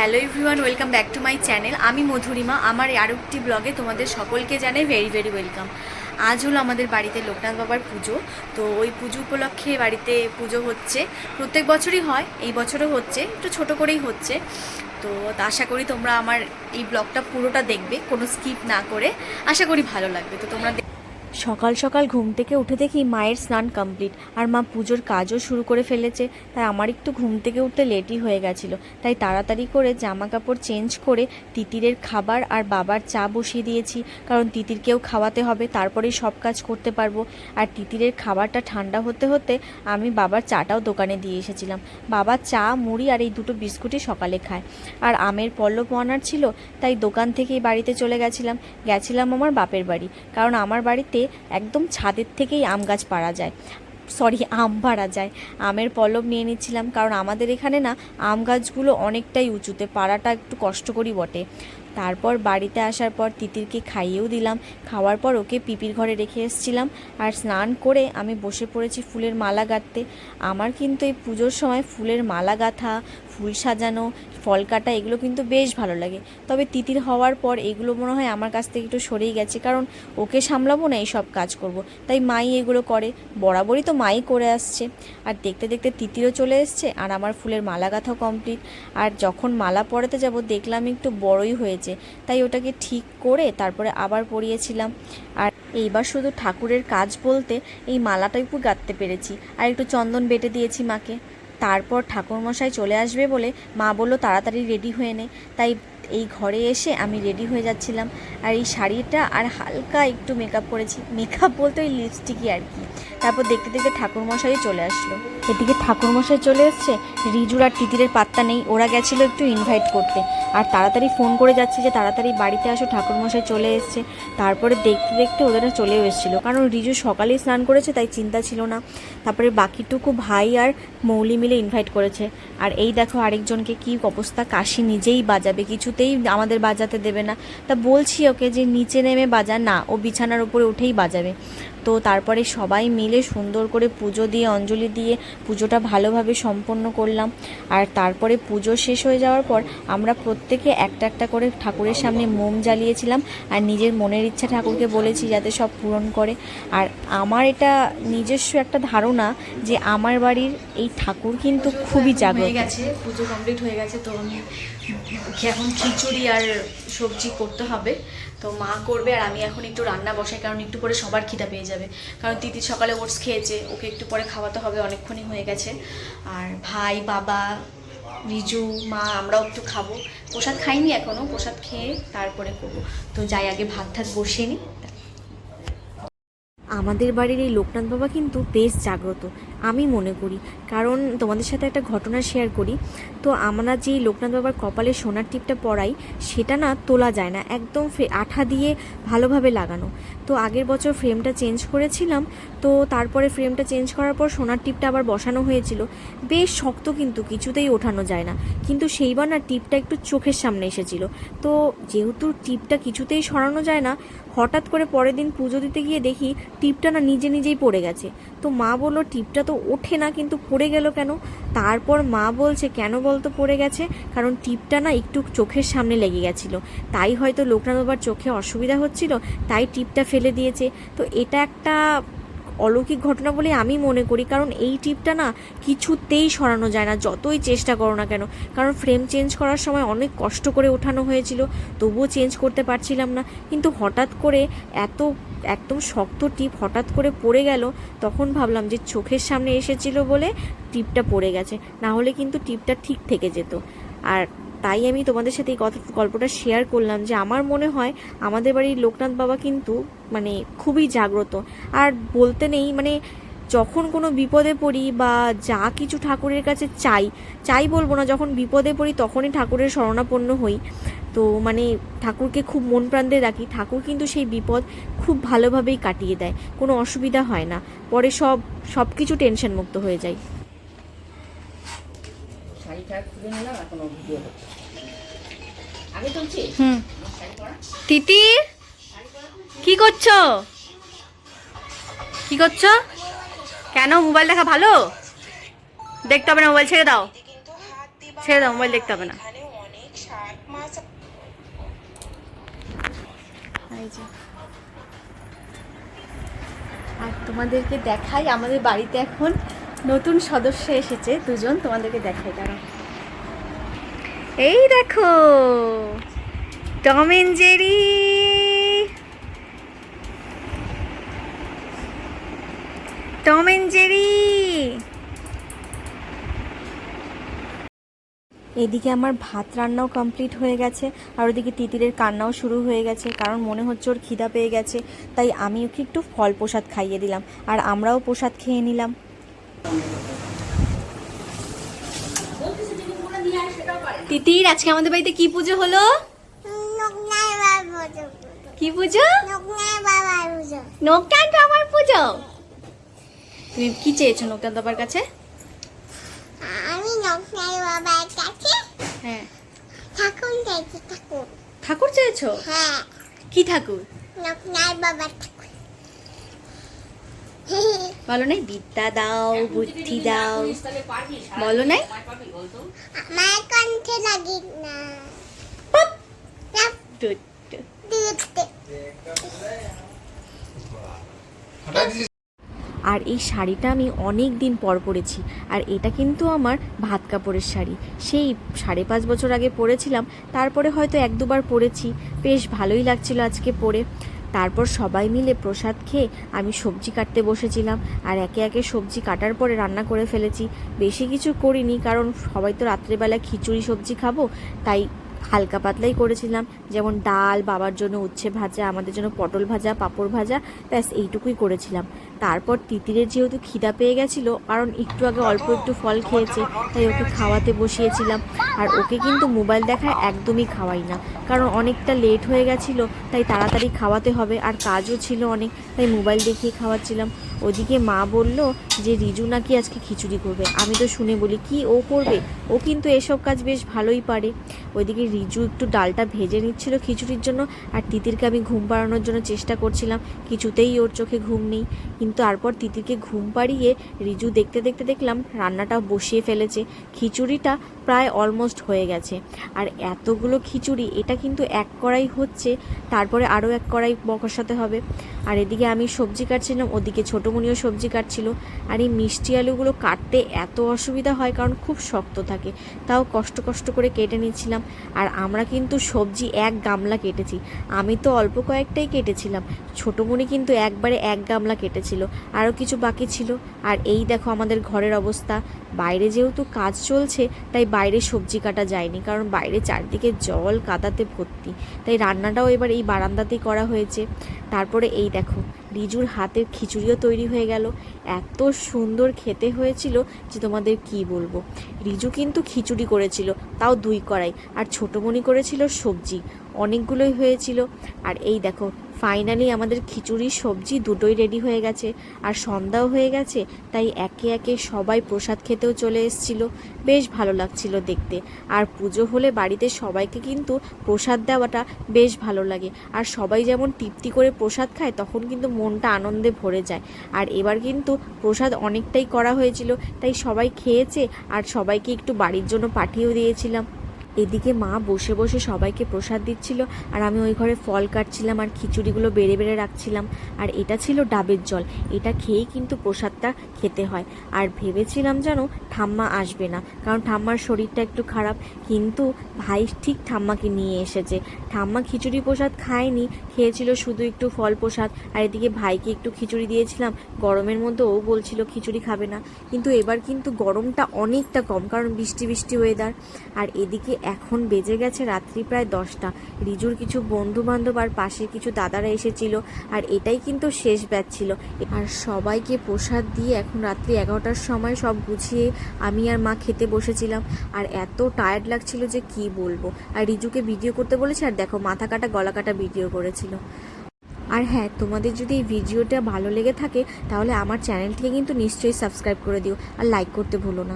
Hello everyone, welcome back to my channel. আমি মধুরিমা। আমার আরও একটি ব্লগে তোমাদের সকলকে জানাই ভেরি ভেরি ওয়েলকাম। আজ হলো আমাদের বাড়িতে লোকনাথ বাবার পুজো। তো ওই পুজো উপলক্ষে বাড়িতে পুজো হচ্ছে, প্রত্যেক বছরই হয়, এই বছরও হচ্ছে, একটু ছোট করেই হচ্ছে। তো আশা করি তোমরা আমার এই ব্লগটা পুরোটা দেখবে, কোনো স্কিপ না করে। আশা করি ভালো লাগবে। তো তোমরা সকাল সকাল ঘুম থেকে উঠে দেখি মায়ের স্নান কমপ্লিট, আর মা পুজোর কাজও শুরু করে ফেলেছে। তাই আমার একটু ঘুম থেকে উঠতে লেটই হয়ে গেছিলো, তাই তাড়াতাড়ি করে জামা কাপড় চেঞ্জ করে তিতিরের খাবার আর বাবার চা বসিয়ে দিয়েছি, কারণ তিতিরকেও খাওয়াতে হবে, তারপরেই সব কাজ করতে পারবো। আর তিতিরের খাবারটা ঠান্ডা হতে হতে আমি বাবার চাটাও দোকানে দিয়ে এসেছিলাম। বাবা চা, মুড়ি আর এই দুটো বিস্কুটই সকালে খায়। আর আমের পল্লব আনার ছিল, তাই দোকান থেকেই বাড়িতে চলে গেছিলাম আমার বাপের বাড়ি, কারণ আমার বাড়িতে একদম ছাদের থেকেই আম গাছ পাড়া যায়, আম পাড়া যায়। আমের পল্লব নিয়ে নিচ্ছিলাম, কারণ আমাদের এখানে না আম গাছগুলো অনেকটাই উঁচুতে, পাড়াটা একটু কষ্টকরই বটে। তারপর বাড়িতে আসার পর তিতিরকে খাইয়েও দিলাম। খাওয়ার পর ওকে পিপির ঘরে রেখে এসেছিলাম, আর স্নান করে আমি বসে পড়েছি ফুলের মালা গাঁথতে। আমার কিন্তু এই পুজোর সময় ফুলের মালা গাঁথা, ফুল সাজানো, ফল কাটা এগুলো কিন্তু বেশ ভালো লাগে। তবে তিতির হওয়ার পর এগুলো মনে হয় আমার কাছ থেকে একটু সরেই গেছে, কারণ ওকে সামলাবো না, এই সব কাজ করব, তাই মাই এগুলো করে। বরাবরই তো মাই করে আসছে। আর দেখতে দেখতে তিতিরও চলে এসছে, আর আমার ফুলের মালা গাঁথাও কমপ্লিট। আর যখন মালা পরাতে যাব দেখলাম একটু বড়ই হয়েছে, তাই ওটাকে ঠিক করে তারপরে আবার পরিয়েছিলাম। আর এইবার শুধু ঠাকুরের কাজ বলতে এই মালাটা একটু গাঁথতে পেরেছি, আর একটু চন্দন বেটে দিয়েছি মাকে। তারপর ঠাকুরমশাই চলে আসবে বলে মা বললো তাড়াতাড়ি রেডি হয়ে নে, তাই এই ঘরে এসে আমি রেডি হয়ে যাচ্ছিলাম। আর এই শাড়িটা আর হালকা একটু মেকআপ করেছি, মেকআপ বলতে ওই লিপস্টিকই আর কি। তারপর দেখতে দেখতে ঠাকুরমশাই চলে আসলো। এদিকে ঠাকুরমশাই চলে এসছে, রিজুর আর তিতিরের পাত্তা নেই, ওরা গেছিলো একটু ইনভাইট করতে। আর তাড়াতাড়ি ফোন করে যাচ্ছে যে তাড়াতাড়ি বাড়িতে আসো, ঠাকুরমশাই চলে এসছে। তারপরে দেখতে দেখতে ওদেরও চলেও এসেছিলো, কারণ রিজু সকালেই স্নান করেছে, তাই চিন্তা ছিল না। তারপরে বাকিটুকু ভাই আর মৌলি মিলে ইনভাইট করেছে। আর এই দেখো আরেকজনকে কি অবস্থা, কাশি নিজেই বাজাবে, কিছুতেই আমাদের বাজাতে দেবে না। তা বলছি ওকে যে নিচে নেমে বাজা, না, ও বিছানার উপরে উঠেই বাজাবে। তো তারপরে সবাই মিলে সুন্দর করে পুজো দিয়ে অঞ্জলি দিয়ে পুজোটা ভালোভাবে সম্পন্ন করলাম। আর তারপরে পুজো শেষ হয়ে যাওয়ার পর আমরা প্রত্যেকে একটা একটা করে ঠাকুরের সামনে মোম জ্বালিয়েছিলাম, আর নিজের মনের ইচ্ছা ঠাকুরকে বলেছি যাতে সব পূরণ করে। আর আমার এটা নিজস্ব একটা ধারণা যে আমার বাড়ির এই ঠাকুর কিন্তু খুবই জাগ্রত। হয়ে গেছে, পুজো কমপ্লিট হয়ে গেছে। তো আমি এখন খিচুড়ি আর সবজি করতে হবে, তো মা করবে, আর আমি এখন একটু রান্না বসাই, কারণ একটু পরে সবার খিদা পেয়ে যাবে। কারণ তিতি সকালে ওটস খেয়েছে, ওকে একটু পরে খাওয়াতে হবে, অনেকক্ষণই হয়ে গেছে। আর ভাই, বাবা, রিজু, মা, আমরাও একটু খাবো। প্রসাদ খাইনি এখনও, প্রসাদ খেয়ে তারপরে করবো। তো যাই, আগে ভাত ঠাত বসিয়ে নিই। আমাদের বাড়ির এই লোকনাথ বাবা কিন্তু বেশ জাগ্রত আমি মনে করি, কারণ তোমাদের সাথে একটা ঘটনা শেয়ার করি। তো আমরা যেই লোকনাথ বাবার কপালে সোনার টিপটা পরাই, সেটা না তোলা যায় না, একদম আঠা দিয়ে ভালোভাবে লাগানো। তো আগের বছর ফ্রেমটা চেঞ্জ করেছিলাম, তো তারপরে ফ্রেমটা চেঞ্জ করার পর সোনার টিপটা আবার বসানো হয়েছিল, বেশ শক্ত, কিন্তু কিছুতেই ওঠানো যায় না। কিন্তু সেইবার না টিপটা একটু চোখের সামনে এসেছিল, তো যেহেতু টিপটা কিছুতেই সরানো যায় না, হঠাৎ করে পরের দিন পুজো দিতে গিয়ে দেখি টিপটা না নিজে নিজেই পড়ে গেছে। তো মা বললো টিপটা তো ওঠে না, কিন্তু পড়ে গেল কেন? তারপর মা বলছে কেন বলতো পড়ে গেছে, কারণ টিপটা না একটু চোখের সামনে লেগে গেছিলো, তাই হয়তো লোকনাথ বাবার চোখে অসুবিধা হচ্ছিল, তাই টিপটা ফেলে দিয়েছে। তো এটা একটা অলৌকিক ঘটনা বলে আমি মনে করি, কারণ এই টিপটা না কিছুতেই সরানো যায় না, যতই চেষ্টা করো না কেন। কারণ ফ্রেম চেঞ্জ করার সময় অনেক কষ্ট করে ওঠানো হয়েছিল, তবুও চেঞ্জ করতে পারছিলাম না। কিন্তু হঠাৎ করে এত একদম শক্ত টিপ হঠাৎ করে পড়ে গেল, তখন ভাবলাম যে চোখের সামনে এসেছিল বলে টিপটা পড়ে গেছে, না হলে কিন্তু টিপটা ঠিক থেকে যেত। আর তাই আমি তোমাদের সাথে এই গল্পটা শেয়ার করলাম যে আমার মনে হয় আমাদের বাড়ির লোকনাথ বাবা কিন্তু মানে খুবই জাগ্রত। আর বলতে নেই, মানে যখন কোনো বিপদে পড়ি বা যা কিছু ঠাকুরের কাছে চাই বলবো না, যখন বিপদে পড়ি তখনই ঠাকুরের শরণাপন্ন হই। তো মানে ঠাকুরকে খুব মন প্রাণ দিয়ে রাখি, ঠাকুর কিন্তু সেই বিপদ খুব ভালোভাবেই কাটিয়ে দেয়, কোনো অসুবিধা হয় না, পরে সব কিছু টেনশন মুক্ত হয়ে যায়। তিতি কি করছো? কি করছো? কেন? মোবাইল দেখা ভালো? দেখতে হবে না, মোবাইল ছেড়ে দাও, মোবাইল দেখতে হবে না। এই যে, আর তোমাদেরকে দেখাই আমাদের বাড়িতে এখন নতুন সদস্য এসেছে দুজন, তোমাদেরকে দেখাই দাঁড়াও। এই দেখো Tom and Jerry, Tom and Jerry. এদিকে আমার ভাত রান্নাও কমপ্লিট হয়ে গেছে, আর ওদিকে তিতিরের কান্নাও শুরু হয়ে গেছে, কারণ মনে হচ্ছে ওর খিদা পেয়ে গেছে। তাই আমি ওকে একটু ফল প্রসাদ খাইয়ে দিলাম, আর আমরাও প্রসাদ খেয়ে নিলাম। তিতির, আজকে আমাদের বাড়িতে কি পুজো হলো? কি পুজো? নোকটান বাবার পুজো। তুমি কি চেয়েছো নোকটান বাবার কাছে? আমি নোকটান বাবার কাছে হ্যাঁ ঠাকুর চাইছি। ঠাকুর ঠাকুর চেয়েছো? হ্যাঁ। কি ঠাকুর? নোকটান বাবার ঠাকুর। বলো নাই বিদ্যা দাও, বুদ্ধি দাও, বলো নাই? আমার কণ্ঠে লাগি না। আর এই শাড়িটা আমি অনেক দিন পর পরেছি, আর এটা কিন্তু আমার ভাত কাপড়ের শাড়ি। সেই 5.5 বছর আগে পরেছিলাম, তারপরে হয়তো 1-2 বার পরেছি। বেশ ভালোই লাগছিল আজকে পরে। তারপর সবাই মিলে প্রসাদ খেয়ে আমি সবজি কাটতে বসেছিলাম, আর একে একে সবজি কাটার পরে রান্না করে ফেলেছি। বেশি কিছু করিনি, কারণ সবাই তো রাত্রেবেলা খিচুড়ি সবজি খাবো, তাই হালকা পাতলাই করেছিলাম। যেমন ডাল, বাবার জন্য উচ্ছে ভাজা, আমাদের জন্য পটল ভাজা, পাঁপড় ভাজা, ব্যাস এইটুকুই করেছিলাম। তারপর তিতিরের যেহেতু খিদা পেয়ে গেছিলো, কারণ একটু আগে অল্প একটু ফল খেয়েছে, তাই ওকে খাওয়াতে বসিয়েছিলাম। আর ওকে কিন্তু মোবাইল দেখায় একদমই খাওয়াই না, কারণ অনেকটা লেট হয়ে গেছিলো, তাই তাড়াতাড়ি খাওয়াতে হবে, আর কাজও ছিল অনেক, তাই মোবাইল দেখিয়ে খাওয়াচ্ছিলাম। ওদিকে মা বলল যে রিজু নাকি আজকে খিচুড়ি করবে। আমি তো শুনে বলি কি ও করবে, ও কিন্তু এসব কাজ বেশ ভালোই পারে। ওইদিকে রিজু একটু ডালটা ভেজে নিচ্ছিল খিচুড়ির জন্য, আর তিতিরকে আমি ঘুম পাড়ানোর জন্য চেষ্টা করছিলাম। কিছুতেই ওর চোখে ঘুম নেই, কিন্তু তারপর তিতিরকে ঘুম পাড়িয়ে রিজু দেখতে দেখতে দেখলাম রান্নাটাও বসিয়ে ফেলেছে। খিচুড়িটা প্রায় অলমোস্ট হয়ে গেছে, আর এতগুলো খিচুড়ি এটা কিন্তু 1 কড়াই হচ্ছে, তারপরে আরও 1 কড়াই বসাতে হবে। আর এদিকে আমি সবজি কাটছিলাম, ওদিকে ছোটোমণিও সবজি কাটছিল। আর এই মিষ্টি আলুগুলো কাটতে এত অসুবিধা হয়, কারণ খুব শক্ত থাকে, তাও কষ্ট কষ্ট করে কেটে নিচ্ছিলাম। আর আমরা কিন্তু সবজি 1 গামলা কেটেছি, আমি তো অল্প কয়েকটাই কেটেছিলাম, ছোটোমণি কিন্তু একবারে 1 গামলা কেটেছিল, আরও কিছু বাকি ছিল। আর এই দেখো আমাদের ঘরের অবস্থা। বাইরে যেহেতু কাজ চলছে, তাই বাইরে সবজি কাটা যায়নি, কারণ বাইরে চারদিকে জল কাদাতে ভর্তি, তাই রান্নাটাও এবার এই বারান্দাতেই করা হয়েছে। তারপরে এই দেখো রিজুর হাতের খিচুড়িও তৈরি হয়ে গেল। এত সুন্দর খেতে হয়েছিল যে তোমাদের কি বলবো। রিজু কিন্তু খিচুড়ি করেছিল, তাও 2 কড়াই, আর ছোটোমণি করেছিল সবজি, অনেকগুলোই হয়েছিল। আর এই দেখো ফাইনালি আমাদের খিচুড়ি সবজি দুটোই রেডি হয়ে গেছে, আর সন্ধ্যাও হয়ে গেছে, তাই একে একে সবাই প্রসাদ খেতেও চলে এসেছিল। বেশ ভালো লাগছিল দেখতে। আর পুজো হলে বাড়িতে সবাইকে কিন্তু প্রসাদ দেওয়াটা বেশ ভালো লাগে, আর সবাই যেমন তৃপ্তি করে প্রসাদ খায়, তখন কিন্তু মনটা আনন্দে ভরে যায়। আর এবার কিন্তু প্রসাদ অনেকটাই করা হয়েছিল, তাই সবাই খেয়েছে, আর সবাইকে একটু বাড়ির জন্য পাঠিয়েও দিয়েছিলাম। এদিকে মা বসে বসে সবাইকে প্রসাদ দিচ্ছিল, আর আমি ওই ঘরে ফল কাটছিলাম, আর খিচুড়িগুলো বেড়ে বেড়ে রাখছিলাম। আর এটা ছিল ডাবের জল, এটা খেয়েই কিন্তু প্রসাদটা খেতে হয়। আর ভেবেছিলাম যেন ঠাম্মা আসবে না, কারণ ঠাম্মার শরীরটা একটু খারাপ, কিন্তু ভাই ঠিক ঠাম্মাকে নিয়ে এসেছে। ঠাম্মা খিচুড়ি প্রসাদ খায়নি, খেয়েছিল শুধু একটু ফল প্রসাদ। আর এদিকে ভাইকে একটু খিচুড়ি দিয়েছিলাম, গরমের মধ্যে ও বলছিল খিচুড়ি খাবে না, কিন্তু এবার কিন্তু গরমটা অনেকটা কম, কারণ বৃষ্টি বৃষ্টি ওয়েদার। আর এদিকে এখন বেজে গেছে রাত্রি প্রায় 10টা। রিজুর কিছু বন্ধু বান্ধব আর পাশে কিছু দাদারা এসেছিল, আর এটাই কিন্তু শেষ ব্যাচ ছিল। আর সবাইকে প্রসাদ দিয়ে এখন রাত্রি 11টার সময় সব গুছিয়ে আমি আর মা খেতে বসেছিলাম। আর এত টায়ার্ড লাগছিল যে কি বলবো। আর রিজুকে ভিডিও করতে বলেছে, আর দেখো মাথা কাটা গলা কাটা ভিডিও করেছিল। আর হ্যাঁ, তোমাদের যদি এই ভিডিওটা ভালো লেগে থাকে, তাহলে আমার চ্যানেলটিকে কিন্তু নিশ্চয়ই সাবস্ক্রাইব করে দিও, আর লাইক করতে ভুলো না।